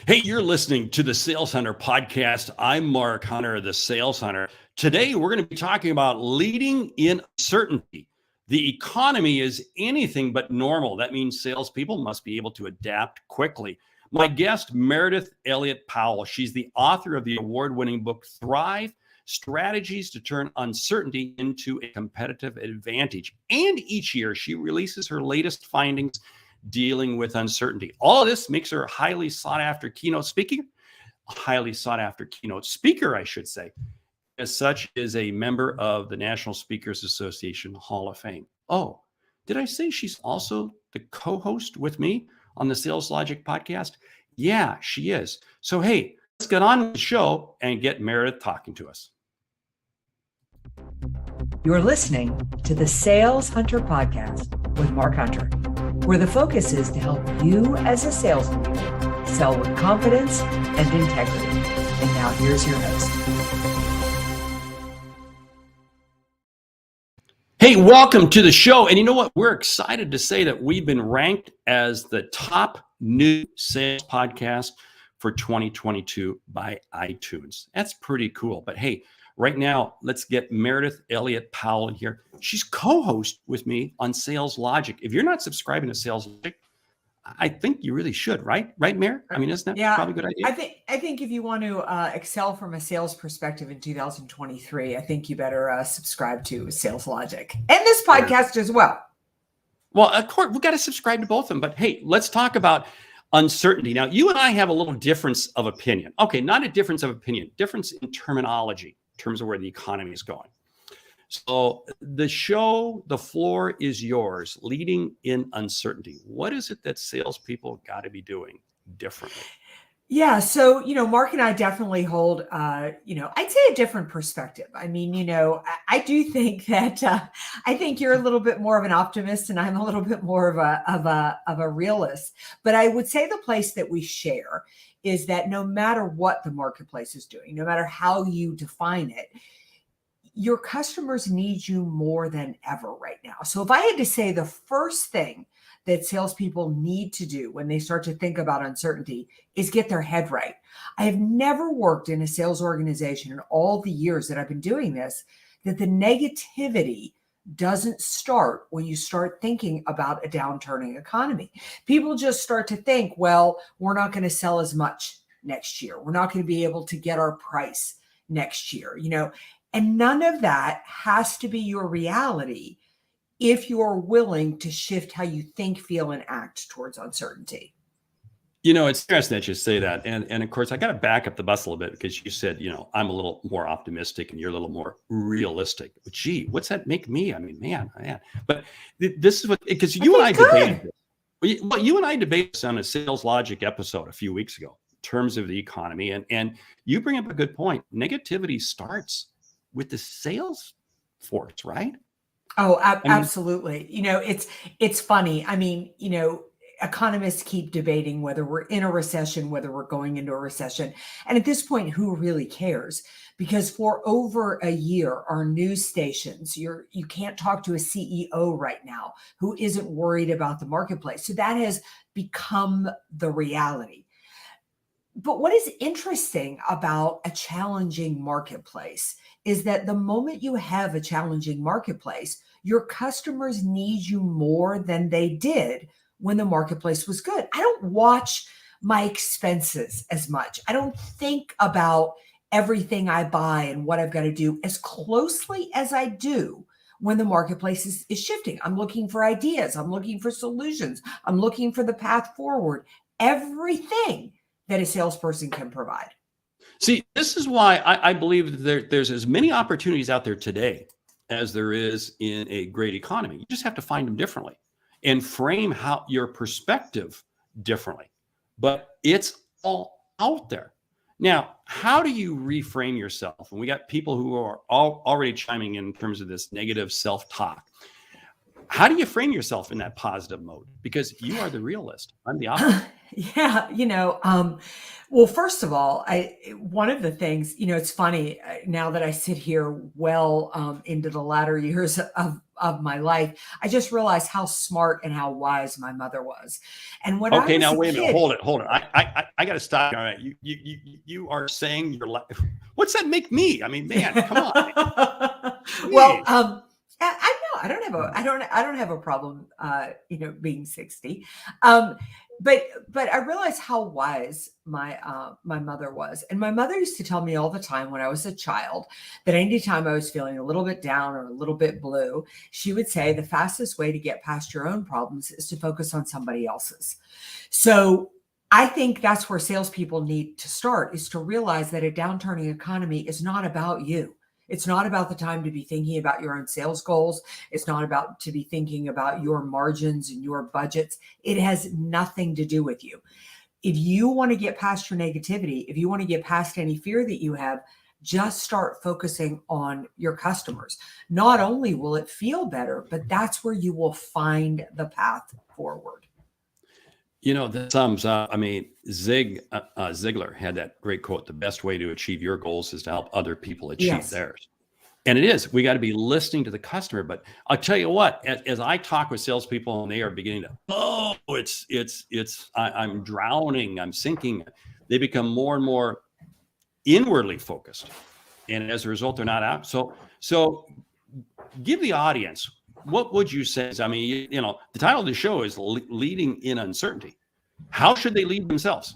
Hey, you're listening to the Sales Hunter podcast. I'm Mark Hunter, the Sales Hunter. Today, we're going to be talking about leading in uncertainty. The economy is anything but normal. That means salespeople must be able to adapt quickly. My guest, Meridith Elliott Powell, she's the author of the award-winning book, Thrive: Strategies to Turn Uncertainty into a Competitive Advantage. And each year, she releases her latest findings dealing with uncertainty. All of this makes her a highly sought after keynote speaker, I should say. As such, is a member of the National Speakers Association Hall of Fame. Oh, did I say she's also the co-host with me on the Sales Logic podcast? Yeah, she is. So, hey, let's get on with the show and get Meridith talking to us. You're listening to the Sales Hunter podcast with Mark Hunter, where the focus is to help you as a sales leader sell with confidence and integrity. And now here's your host. Hey, welcome to the show. And you know what? We're excited to say that we've been ranked as the top new sales podcast for 2022 by iTunes. That's pretty cool. But hey, right now, let's get Meridith Elliott Powell in here. She's co-host with me on Sales Logic. If you're not subscribing to Sales Logic, I think you really should, right? Right, Mer? I mean, isn't that probably a good idea? I think if you want to excel from a sales perspective in 2023, I think you better subscribe to Sales Logic and this podcast as well. Well, of course, we've got to subscribe to both of them. But hey, let's talk about uncertainty. Now, you and I have a little difference of opinion. Okay, not a difference of opinion, difference in terminology in terms of where the economy is going. So the floor is yours, leading in uncertainty. What is it that salespeople got to be doing differently? Yeah. So, Mark and I definitely hold, I'd say a different perspective. I mean, I do think that I think you're a little bit more of an optimist and I'm a little bit more of a realist. But I would say the place that we share is that no matter what the marketplace is doing, no matter how you define it, your customers need you more than ever right now. So if I had to say the first thing that salespeople need to do when they start to think about uncertainty is get their head right. I have never worked in a sales organization in all the years that I've been doing this, that the negativity doesn't start when you start thinking about a downturning economy. People just start to think, well, we're not going to sell as much next year. We're not going to be able to get our price next year, and none of that has to be your reality if you're willing to shift how you think, feel, and act towards uncertainty. It's interesting that you say that. And of course, I got to back up the bus a little bit because you said, I'm a little more optimistic and you're a little more realistic. But gee, what's that make me? I mean, man. But this is what, because you and I debated this. Well, you and I debated this on a Sales Logic episode a few weeks ago in terms of the economy. And you bring up a good point. Negativity starts with the sales force, right? Oh, absolutely. It's funny. I mean, economists keep debating whether we're in a recession, whether we're going into a recession. And at this point, who really cares? Because for over a year, our news stations, you can't talk to a CEO right now who isn't worried about the marketplace. So that has become the reality. But what is interesting about a challenging marketplace is that the moment you have a challenging marketplace, your customers need you more than they did when the marketplace was good. I don't watch my expenses as much. I don't think about everything I buy and what I've got to do as closely as I do when the marketplace is shifting. I'm looking for ideas. I'm looking for solutions. I'm looking for the path forward. Everything that a salesperson can provide. See, this is why I believe that there's as many opportunities out there today as there is in a great economy. You just have to find them differently and frame your perspective differently. But it's all out there. Now, how do you reframe yourself? And we got people who are already chiming in terms of this negative self-talk. How do you frame yourself in that positive mode? Because you are the realist. I'm the opposite. Well, first of all, one of the things, it's funny now that I sit here into the latter years of my life, I just realized how smart and how wise my mother was. And when okay, now wait a minute, hold it. I got to stop. All right. You are saying your life. What's that make me? I mean, man, come on. Well, Jeez. I know I don't have a problem, being 60. Um, but I realized how wise my mother was, and my mother used to tell me all the time when I was a child that anytime I was feeling a little bit down or a little bit blue, she would say the fastest way to get past your own problems is to focus on somebody else's. So I think that's where salespeople need to start, is to realize that a downturning economy is not about you. It's not about the time to be thinking about your own sales goals. It's not about to be thinking about your margins and your budgets. It has nothing to do with you. If you want to get past your negativity, if you want to get past any fear that you have, just start focusing on your customers. Not only will it feel better, but that's where you will find the path forward. That sums up. I mean, Ziglar had that great quote: "The best way to achieve your goals is to help other people achieve Yes. theirs." And it is. We got to be listening to the customer. But I'll tell you what: as I talk with salespeople, and they are beginning to, I'm drowning, I'm sinking. They become more and more inwardly focused, and as a result, they're not out. So, give the audience. What would you say? I mean, the title of the show is Leading in Uncertainty. How should they lead themselves?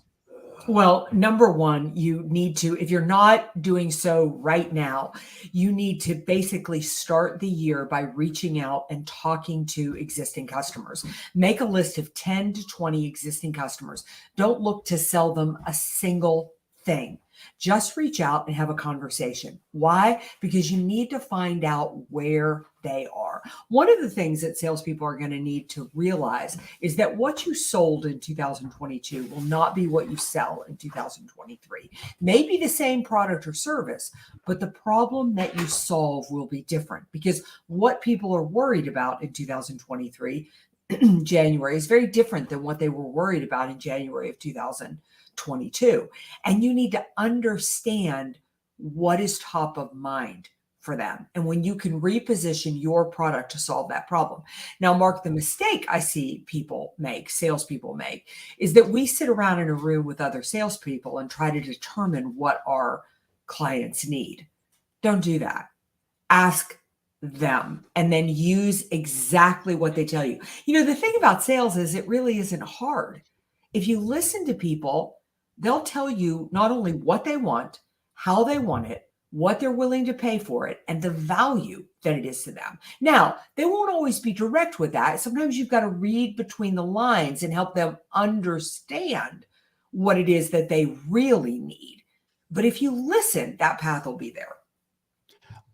Well, number one, you need to, if you're not doing so right now, you need to basically start the year by reaching out and talking to existing customers. Make a list of 10 to 20 existing customers. Don't look to sell them a single thing. Just reach out and have a conversation. Why? Because you need to find out where they are. One of the things that salespeople are going to need to realize is that what you sold in 2022 will not be what you sell in 2023. Maybe the same product or service, but the problem that you solve will be different, because what people are worried about in 2023 January is very different than what they were worried about in January of 2022. And you need to understand what is top of mind for them, and when you can reposition your product to solve that problem. Now, Mark, the mistake I see salespeople make, is that we sit around in a room with other salespeople and try to determine what our clients need. Don't do that. Ask them and then use exactly what they tell you. The thing about sales is it really isn't hard. If you listen to people, they'll tell you not only what they want, how they want it, what they're willing to pay for it, and the value that it is to them. Now, they won't always be direct with that. Sometimes you've got to read between the lines and help them understand what it is that they really need. But if you listen, that path will be there.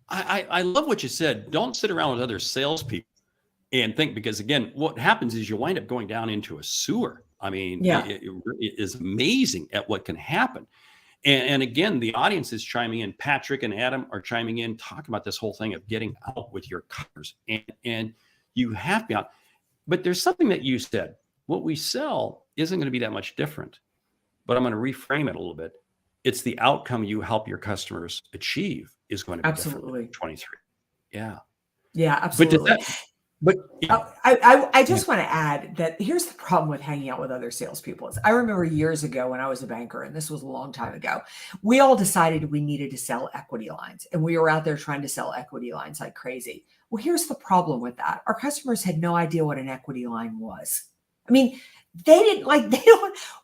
I love what you said. Don't sit around with other salespeople and think, because again, what happens is you wind up going down into a sewer. I mean, Yeah. it is amazing at what can happen. And again, the audience is chiming in. Patrick and Adam are chiming in, talking about this whole thing of getting out with your customers. And you have to be out. But there's something that you said. What we sell isn't going to be that much different. But I'm going to reframe it a little bit. It's the outcome you help your customers achieve is going to be Absolutely. different in 23. Yeah. Yeah, absolutely. I just want to add that here's the problem with hanging out with other salespeople. I remember years ago when I was a banker, and this was a long time ago, we all decided we needed to sell equity lines, and we were out there trying to sell equity lines like crazy. Well, here's the problem with that. Our customers had no idea what an equity line was. I mean,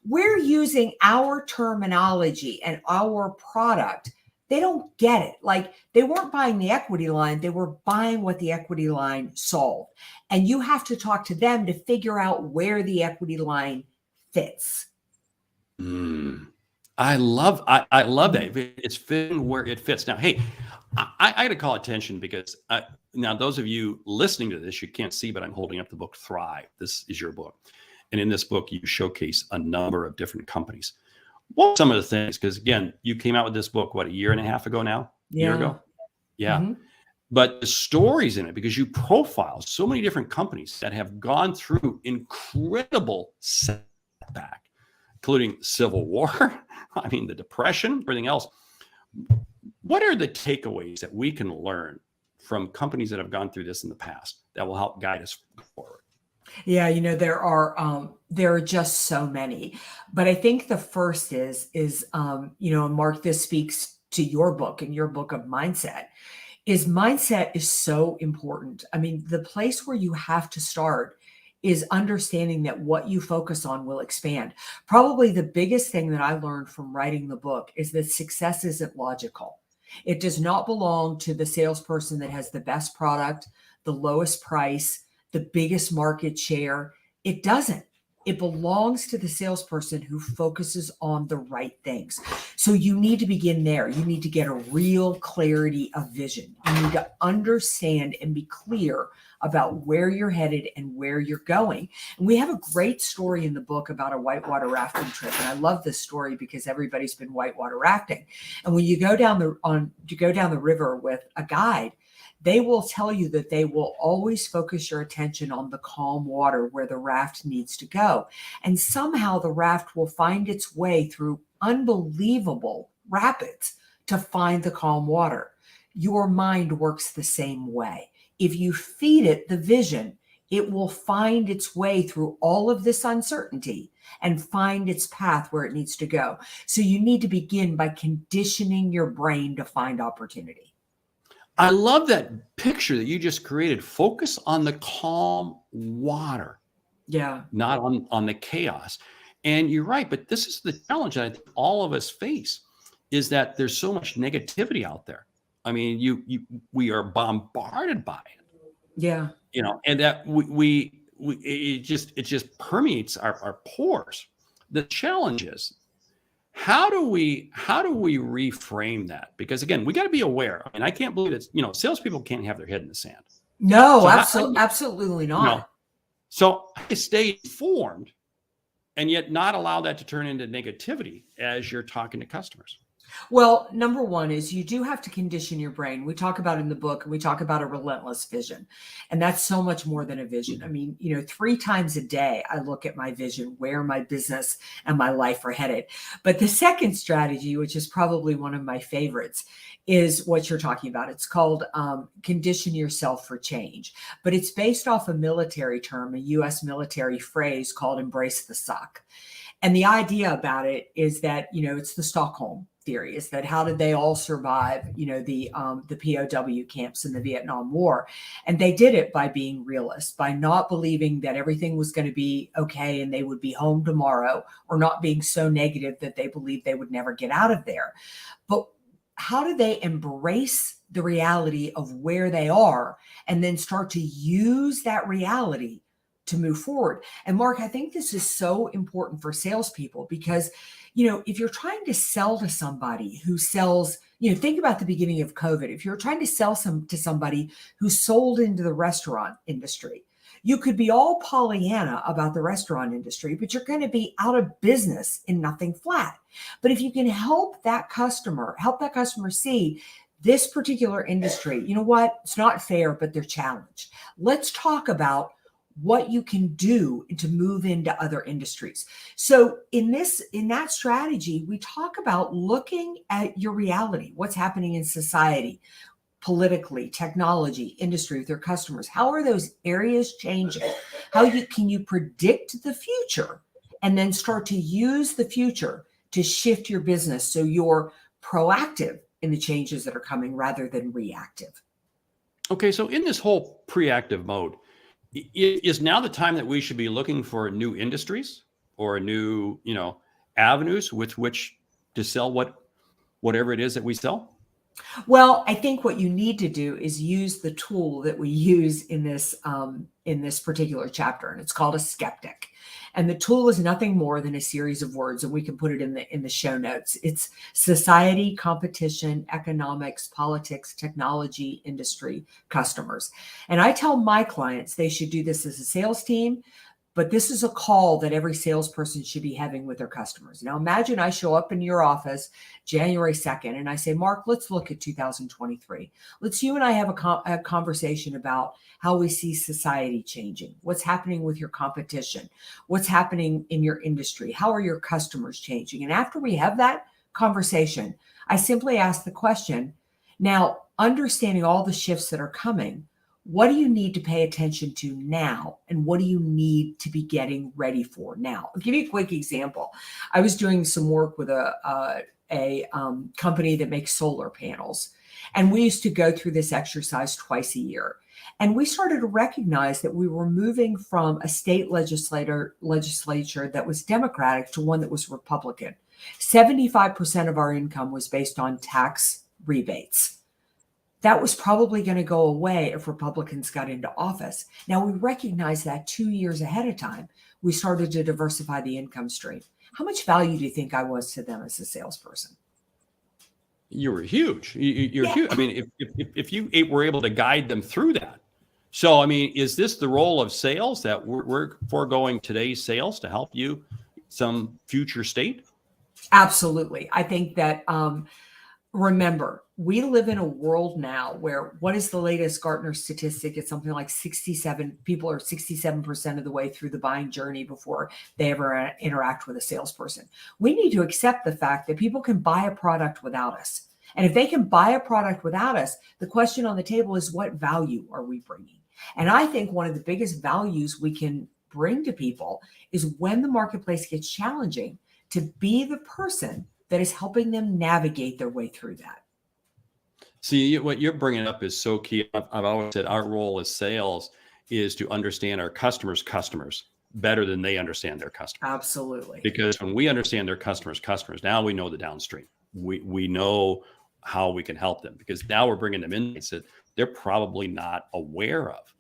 we're using our terminology and our product. They don't get it. Like, they weren't buying the equity line. They were buying what the equity line solved. And you have to talk to them to figure out where the equity line fits. I love that. It's fitting where it fits. Now, hey, I got to call attention because now those of you listening to this, you can't see, but I'm holding up the book Thrive. This is your book. And in this book, you showcase a number of different companies. What are some of the things? Because again, you came out with this book, what, a year and a half ago now? Yeah. Year ago? Yeah. Mm-hmm. But the stories in it, because you profile so many different companies that have gone through incredible setback, including Civil War, I mean, the Depression, everything else. What are the takeaways that we can learn from companies that have gone through this in the past that will help guide us forward? Yeah, there are There are just so many, but I think the first is and Mark, this speaks to your book and your book of mindset. Is mindset is so important. I mean, the place where you have to start is understanding that what you focus on will expand. Probably the biggest thing that I learned from writing the book is that success isn't logical. It does not belong to the salesperson that has the best product, the lowest price, the biggest market share. It doesn't. It belongs to the salesperson who focuses on the right things. So you need to begin there. You need to get a real clarity of vision. You need to understand and be clear about where you're headed and where you're going. And we have a great story in the book about a whitewater rafting trip. And I love this story because everybody's been whitewater rafting. And when you go down the river with a guide, they will tell you that they will always focus your attention on the calm water where the raft needs to go. And somehow the raft will find its way through unbelievable rapids to find the calm water. Your mind works the same way. If you feed it the vision, it will find its way through all of this uncertainty and find its path where it needs to go. So you need to begin by conditioning your brain to find opportunity. I love that picture that you just created. Focus on the calm water. Yeah. Not on the chaos. And you're right, but this is the challenge that I think all of us face, is that there's so much negativity out there. I mean, we are bombarded by it. Yeah. And that it just permeates our pores. The challenge is, how do we reframe that? Because again, we got to be aware. I mean, I can't believe that, salespeople can't have their head in the sand. No, So absolutely not. So I stay informed and yet not allow that to turn into negativity as you're talking to customers. Well, number one is you do have to condition your brain. We talk about in the book, and we talk about a relentless vision. And that's so much more than a vision. I mean, 3 times a day, I look at my vision, where my business and my life are headed. But the second strategy, which is probably one of my favorites, is what you're talking about. It's called condition yourself for change. But it's based off a military term, a U.S. military phrase called embrace the suck. And the idea about it is that, it's the Stockholm theory, is that how did they all survive, the POW camps in the Vietnam War? And they did it by being realists, by not believing that everything was going to be okay and they would be home tomorrow, or not being so negative that they believed they would never get out of there. But how do they embrace the reality of where they are and then start to use that reality to move forward? And Mark, I think this is so important for salespeople because, if you're trying to sell to somebody who sells, think about the beginning of COVID. If you're trying to sell to somebody who sold into the restaurant industry, you could be all Pollyanna about the restaurant industry, but you're going to be out of business in nothing flat. But if you can help that customer see this particular industry, you know what? It's not fair, but they're challenged. Let's talk about what you can do to move into other industries. So in that strategy, we talk about looking at your reality, what's happening in society, politically, technology, industry, with your customers. How are those areas changing? Can you predict the future and then start to use the future to shift your business so you're proactive in the changes that are coming rather than reactive? Okay, so in this whole preactive mode, is now the time that we should be looking for new industries or new, avenues with which to sell whatever it is that we sell? Well, I think what you need to do is use the tool that we use in this particular chapter, and it's called a skeptic. And the tool is nothing more than a series of words, and we can put it in the show notes. It's society, competition, economics, politics, technology, industry, customers. And I tell my clients they should do this as a sales team, but this is a call that every salesperson should be having with their customers. Now, imagine I show up in your office January 2nd, and I say, Mark, let's look at 2023. You and I have a conversation about how we see society changing, what's happening with your competition, what's happening in your industry, how are your customers changing? And after we have that conversation, I simply ask the question, now, understanding all the shifts that are coming, What do you need to pay attention to now? And what do you need to be getting ready for now? I'll give you a quick example. I was doing some work with a company that makes solar panels. And we used to go through this exercise twice a year. And we started to recognize that we were moving from a state legislature that was Democratic to one that was Republican. 75% of our income was based on tax rebates. That was probably going to go away if Republicans got into office. Now, we recognized that 2 years ahead of time, we started to diversify the income stream. How much value do you think I was to them as a salesperson? You were huge. You're huge. I mean, if you were able to guide them through that. So, I mean, is this the role of sales that we're foregoing today's sales to help you some future state? Absolutely. I think that, remember, we live in a world now where, what is the latest Gartner statistic? It's something like 67 people are 67% of the way through the buying journey before they ever interact with a salesperson. We need to accept the fact that people can buy a product without us. And if they can buy a product without us, the question on the table is, what value are we bringing? And I think one of the biggest values we can bring to people is, when the marketplace gets challenging, to be the person that is helping them navigate their way through that. See, what you're bringing up is so key. I've always said our role as sales is to understand our customers' customers better than they understand their customers. Absolutely. Because when we understand their customers' customers, now we know the downstream. We know how we can help them, because now we're bringing them insights that they're probably not aware of.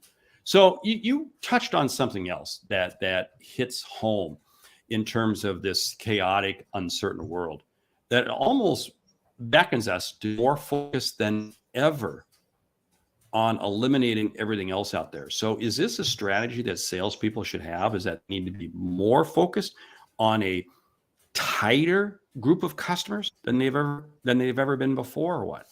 So you touched on something else that hits home in terms of this chaotic, uncertain world, that almost beckons us to more focus than ever on eliminating everything else out there. So is this a strategy that salespeople should have? Is that they need to be more focused on a tighter group of customers than they've ever been before, or what?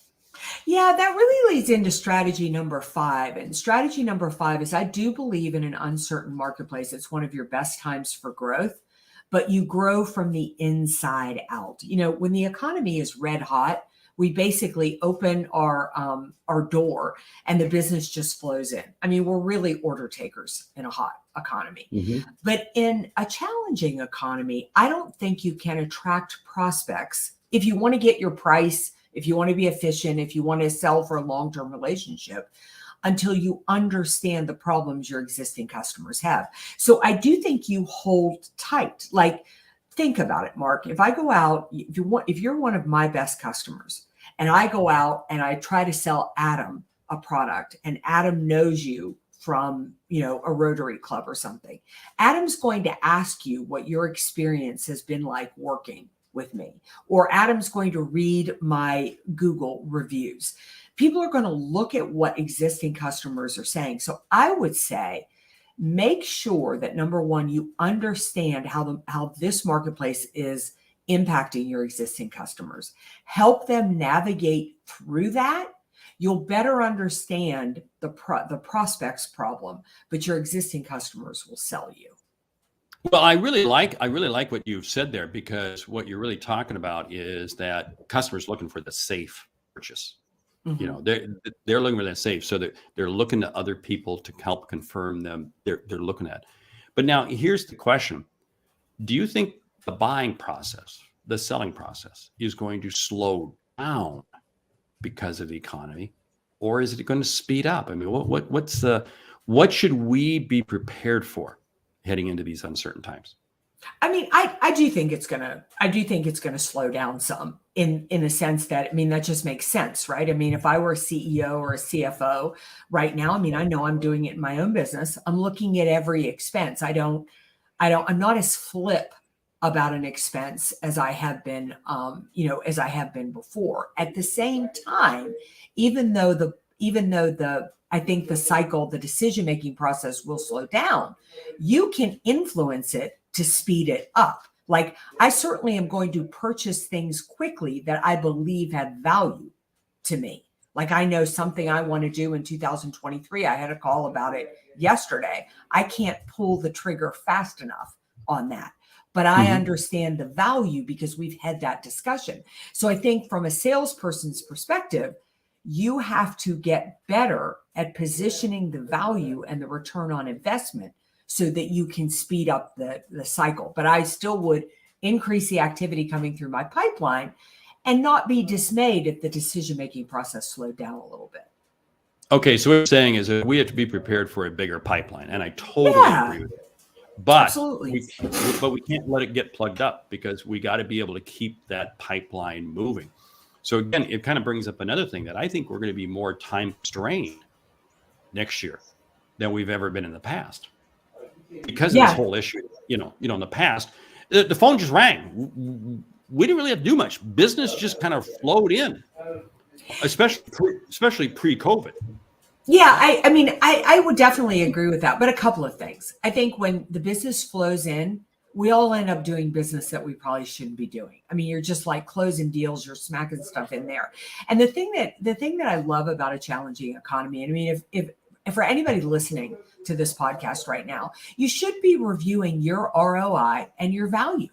Yeah, that really leads into strategy number 5. And strategy number 5 is, I do believe in an uncertain marketplace, it's one of your best times for growth, but you grow from the inside out. You know, when the economy is red hot, we basically open our door and the business just flows in. I mean, we're really order takers in a hot economy. Mm-hmm. But in a challenging economy, I don't think you can attract prospects. If you want to get your price, if you want to be efficient, if you want to sell for a long-term relationship, until you understand the problems your existing customers have. So I do think you hold tight. Like, think about it, Mark. If I go out, if you're one of my best customers, and I go out and I try to sell Adam a product, and Adam knows you from, a Rotary Club or something, Adam's going to ask you what your experience has been like working with me, or Adam's going to read my Google reviews. People are going to look at what existing customers are saying. So I would say, make sure that, number one, you understand how this marketplace is impacting your existing customers. Help them navigate through that. You'll better understand the prospect's problem, but your existing customers will sell you. Well, I really like what you've said there, because what you're really talking about is that customers looking for the safe purchase. Mm-hmm. They're looking for that safe, so that they're looking to other people to help confirm them. They're looking at. But now here's the question: do you think the buying process, the selling process, is going to slow down because of the economy, or is it going to speed up? I mean, what should we be prepared for heading into these uncertain times? I mean, I do think it's gonna slow down some, in a sense that, I mean, that just makes sense, right? I mean, if I were a CEO or a CFO right now, I mean, I know I'm doing it in my own business. I'm looking at every expense. I'm not as flip about an expense as I have been, before. At the same time, even though I think the decision-making process will slow down, you can influence it to speed it up. Like, I certainly am going to purchase things quickly that I believe have value to me. Like, I know something I want to do in 2023. I had a call about it yesterday. I can't pull the trigger fast enough on that, but I understand the value because we've had that discussion. So I think from a salesperson's perspective, you have to get better at positioning the value and the return on investment so that you can speed up the cycle. But I still would increase the activity coming through my pipeline and not be dismayed if the decision-making process slowed down a little bit. Okay, so what you're saying is that we have to be prepared for a bigger pipeline, and I totally agree with it. But Absolutely. we can't let it get plugged up, because we got to be able to keep that pipeline moving. So again, it kind of brings up another thing, that I think we're going to be more time constrained next year than we've ever been in the past, because of this whole issue. You know, in the past, the phone just rang. We didn't really have to do much. Business just kind of flowed in, especially pre-COVID. Yeah, I mean, I would definitely agree with that. But a couple of things. I think when the business flows in, we all end up doing business that we probably shouldn't be doing. I mean, you're just like closing deals, you're smacking stuff in there. And the thing that I love about a challenging economy, and I mean, if for anybody listening to this podcast right now, you should be reviewing your ROI and your value.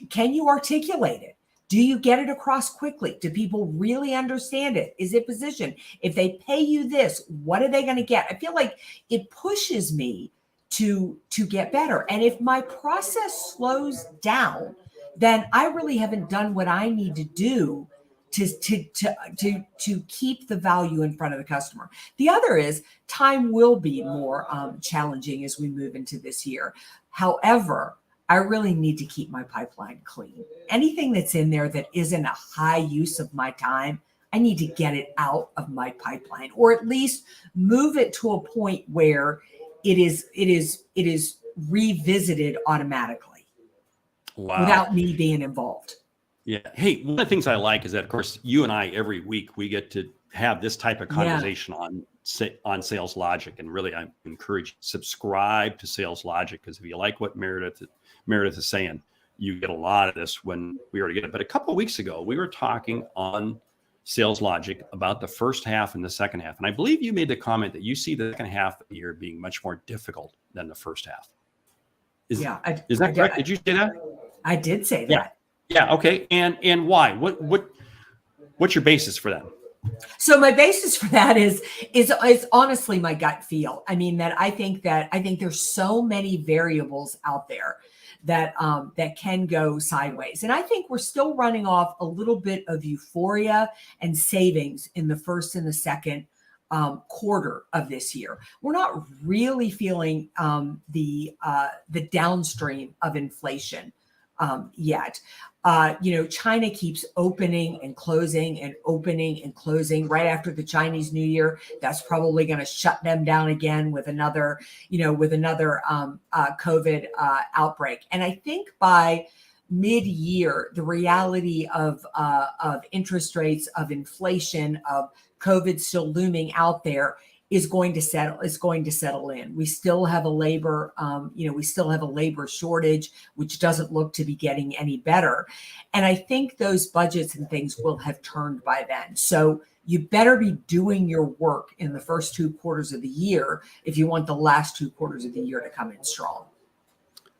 Can you articulate it? Do you get it across quickly? Do people really understand it? Is it positioned? If they pay you this, what are they going to get? I feel like it pushes me to get better. And if my process slows down, then I really haven't done what I need to do to keep the value in front of the customer. The other is time will be more challenging as we move into this year. However, I really need to keep my pipeline clean. Anything that's in there that isn't a high use of my time, I need to get it out of my pipeline, or at least move it to a point where it is revisited automatically. Wow. Without me being involved. Yeah. Hey, one of the things I like is that, of course, you and I, every week, we get to have this type of conversation on Sales Logic. And really, I encourage subscribe to Sales Logic, because if you like what Meridith is saying, you get a lot of this when we already get it. But a couple of weeks ago, we were talking on Sales Logic about the first half and the second half. And I believe you made the comment that you see the second half of the year being much more difficult than the first half. Is that correct? Did you say that? I did say that. Yeah. Okay. And why? What's your basis for that? So my basis for that is honestly my gut feel. I mean, I think there's so many variables out there that can go sideways. And I think we're still running off a little bit of euphoria and savings in the first and the second quarter of this year. We're not really feeling the downstream of inflation yet. China keeps opening and closing and opening and closing right after the Chinese New Year. That's probably going to shut them down again with another COVID outbreak. And I think by mid-year, the reality of interest rates, of inflation, of COVID still looming out there is going to settle in. We still have a labor shortage, which doesn't look to be getting any better. And I think those budgets and things will have turned by then. So you better be doing your work in the first 2 quarters of the year if you want the last 2 quarters of the year to come in strong.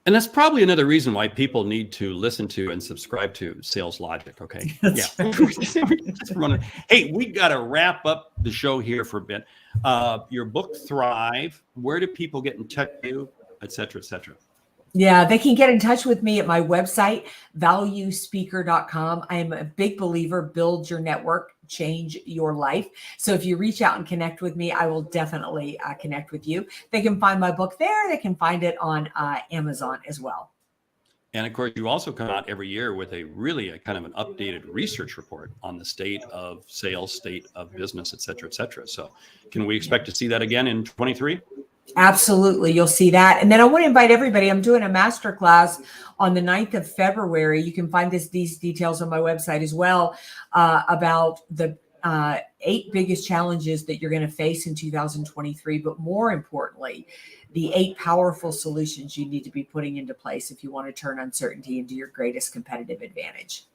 And that's probably another reason why people need to listen to and subscribe to Sales Logic. Okay. Right. Hey, we got to wrap up the show here for a bit. Your book, Thrive, where do people get in touch with you, et cetera, et cetera? Yeah, they can get in touch with me at my website, valuespeaker.com. I am a big believer, build your network, change your life. So if you reach out and connect with me, I will definitely connect with you. They can find my book there. They can find it on Amazon as well. And of course, you also come out every year with a kind of an updated research report on the state of sales, state of business, et cetera, et cetera. So can we expect to see that again in 23? Absolutely. You'll see that. And then I want to invite everybody. I'm doing a masterclass on the 9th of February. You can find these details on my website as well, about the 8 biggest challenges that you're going to face in 2023. But more importantly, the 8 powerful solutions you need to be putting into place if you want to turn uncertainty into your greatest competitive advantage.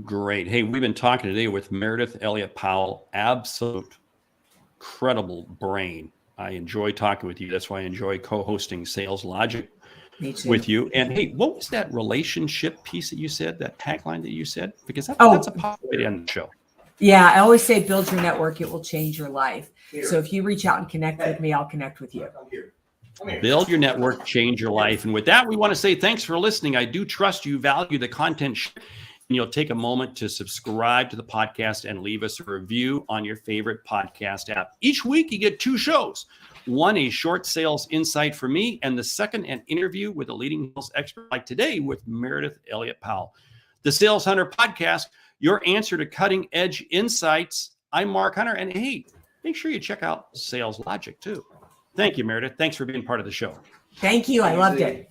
Great. Hey, we've been talking today with Meridith Elliott Powell, absolute incredible brain. I enjoy talking with you. That's why I enjoy co-hosting Sales Logic with you. And hey, what was that relationship piece that you said, that tagline that you said? Because that's a possibility on the show. Yeah, I always say build your network, it will change your life. So if you reach out and connect with me, I'll connect with you. Build your network, change your life. And with that, we want to say thanks for listening. I do trust you value the content, and you'll take a moment to subscribe to the podcast and leave us a review on your favorite podcast app. Each week, you get 2 shows. One, a short sales insight from me, and the second, an interview with a leading sales expert, like today with Meridith Elliott Powell. The Sales Hunter Podcast, your answer to cutting edge insights. I'm Mark Hunter, and hey, make sure you check out Sales Logic too. Thank you, Meridith. Thanks for being part of the show. Thank you. I loved it.